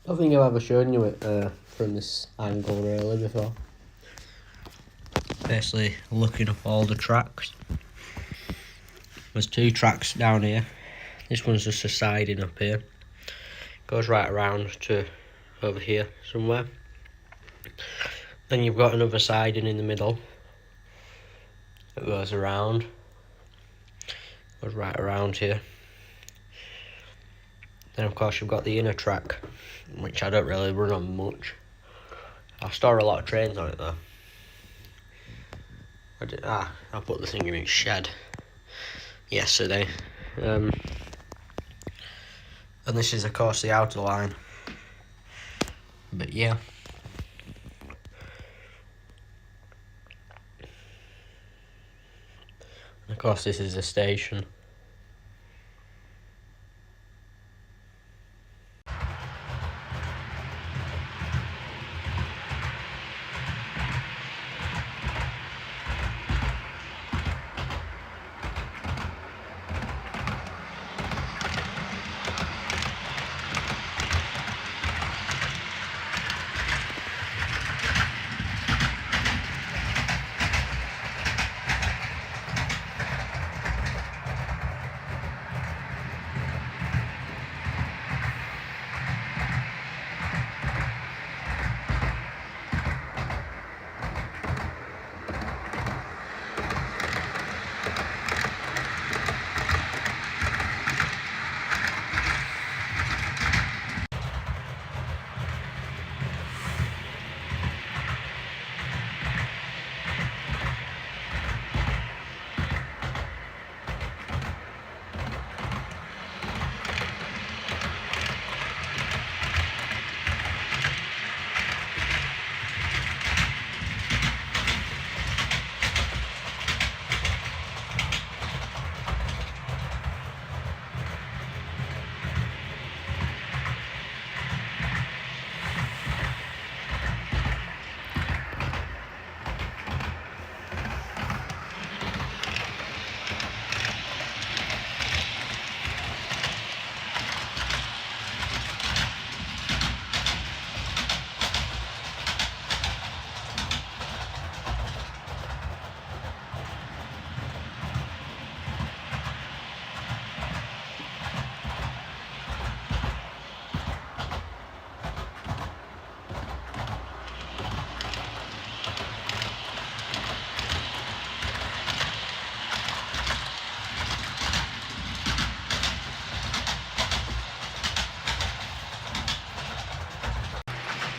I don't think I've ever shown you it from this angle really before. Basically looking up all the tracks. There's 2 tracks down here. This one's just a siding up here. Goes right around to over here somewhere. Then you've got another siding in the middle. It goes around. Goes right around here. Then of course you've got the inner track, which I don't really run on much. I store a lot of trains on it though. I put the thing in its shed yesterday. And this is of course the outer line. But yeah. And of course this is the station.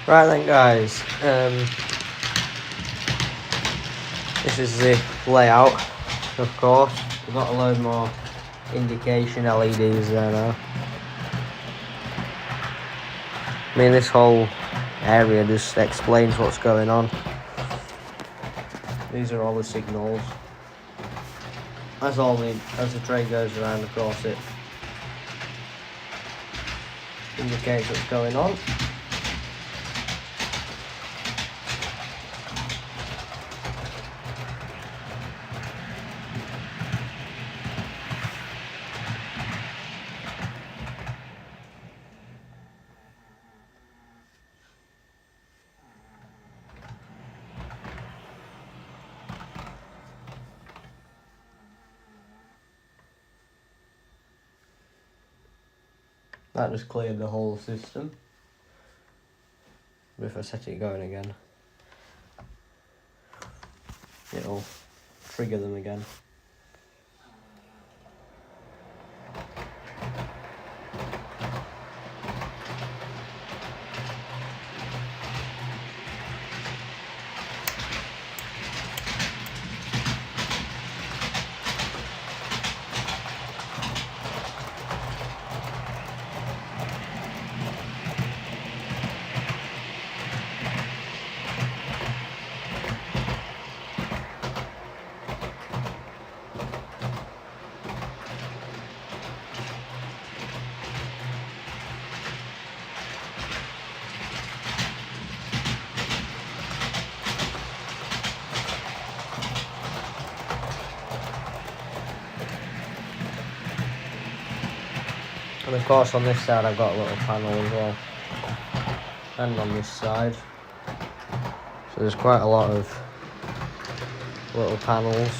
Right then guys, this is the layout, of course. We've got a load more indication LEDs there now. I mean, this whole area just explains what's going on. These are all the signals. As the train goes around, of course, it indicates what's going on. That just cleared the whole system. But if I set it going again, it'll trigger them again. And of course on this side I've got a little panel as well. and on this side. So there's quite a lot of little panels.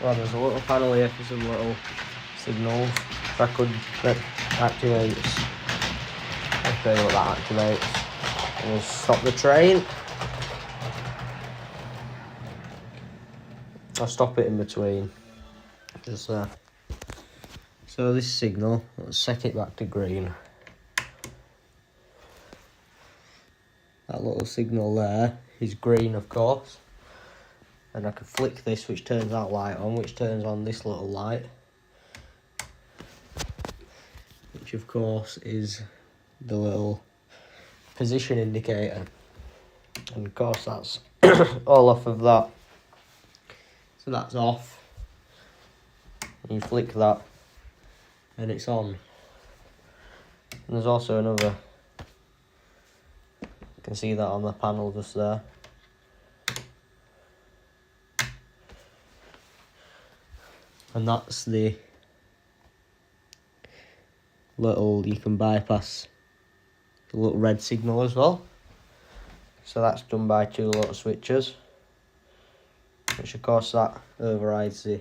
Well, there's a little panel here for some little signals. If I could that activates. I'll show you what that activates. And we'll stop the train. I'll stop it in between. Just there. So this signal, let's set it back to green. That little signal there is green, of course. And I can flick this, which turns that light on, which turns on this little light. Which, of course, is the little position indicator. And, of course, that's all off of that. So that's off. And you flick that, and it's on. And there's also another. You can see that on the panel just there. And that's the little, you can bypass the little red signal as well. So that's done by two little switches, which of course that overrides the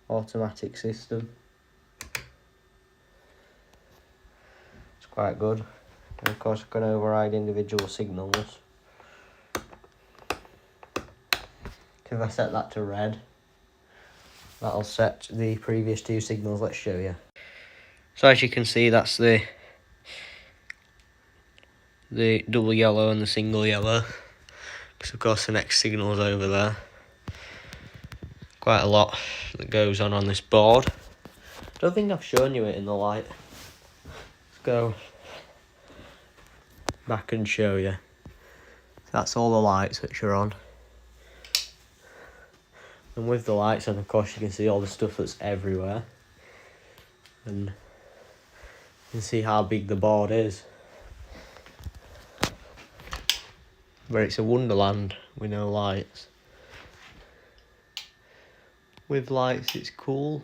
automatic system. It's quite good. And of course I can override individual signals. If I set that to red, that'll set the previous two signals. Let's show you. So as you can see, that's the double yellow and the single yellow. Because of course the next signal is over there. Quite a lot that goes on this board. Don't think I've shown you it in the light. Let's go back and show you. That's all the lights which are on. And with the lights on, of course, you can see all the stuff that's everywhere. And you can see how big the board is. But it's a wonderland with no lights. With lights, it's cool.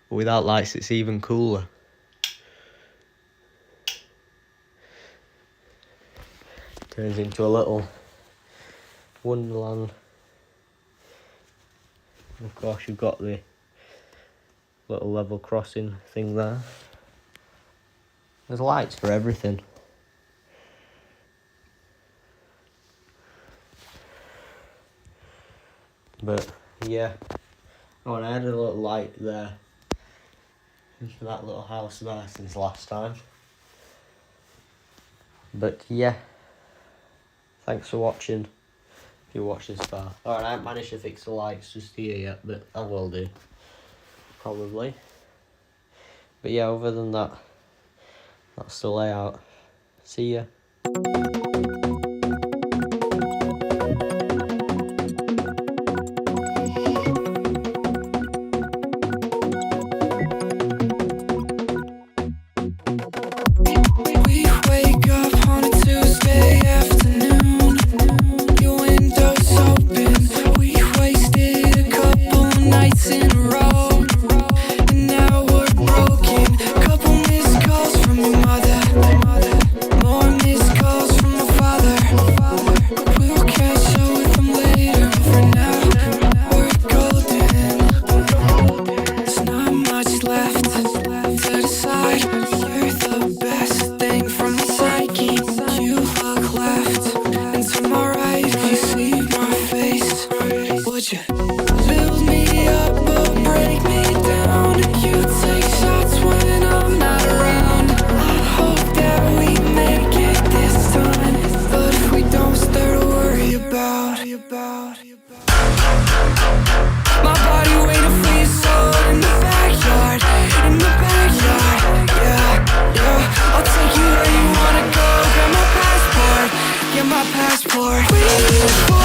But without lights, it's even cooler. Turns into a little wonderland. And of course, you've got the little level crossing thing there. There's lights for everything. But yeah, oh, and I had a little light there for that little house there since last time. But yeah, thanks for watching. If you watched this far. Alright, I haven't managed to fix the lights just here yet, but I will do. Probably. But yeah, other than that, that's the layout. See ya. Passport.